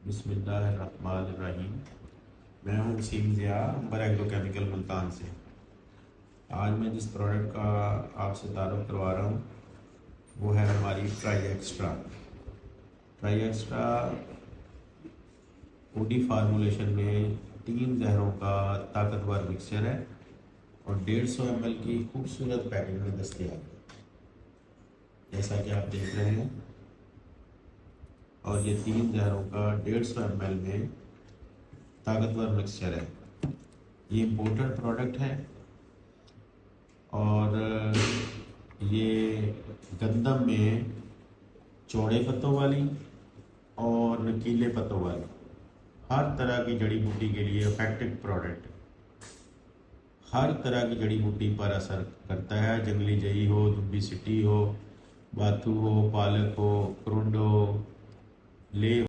बिस्मिल्लाहिर्रहमानिर्रहीम। मैं हूँ वसीम ज़िया, अंबर एग्रोकेमिकल मुल्तान से। आज मैं जिस प्रोडक्ट का आपसे तारुफ करवा रहा हूँ वो है हमारी tri extra. Tri extra OD formulation में 3 जहरों का ताकतवर मिक्सचर है और 150 ml की खूबसूरत पैकेट में दस्तयाब है, जैसा कि आप देख रहे हैं। और ये 3 जहरों का 150 ml में ताकतवर मिक्सचर है। ये इम्पोर्टेड प्रोडक्ट है और ये गंदम में चौड़े पत्तों वाली और नुकीले पत्तों वाली हर तरह की जड़ी बूटी के लिए इफेक्टिव प्रोडक्ट। हर तरह की जड़ी बूटी पर असर करता है। जंगली जई हो, दुब्बी सिटी हो, बाथू हो, पालक हो, करुंड हो, ले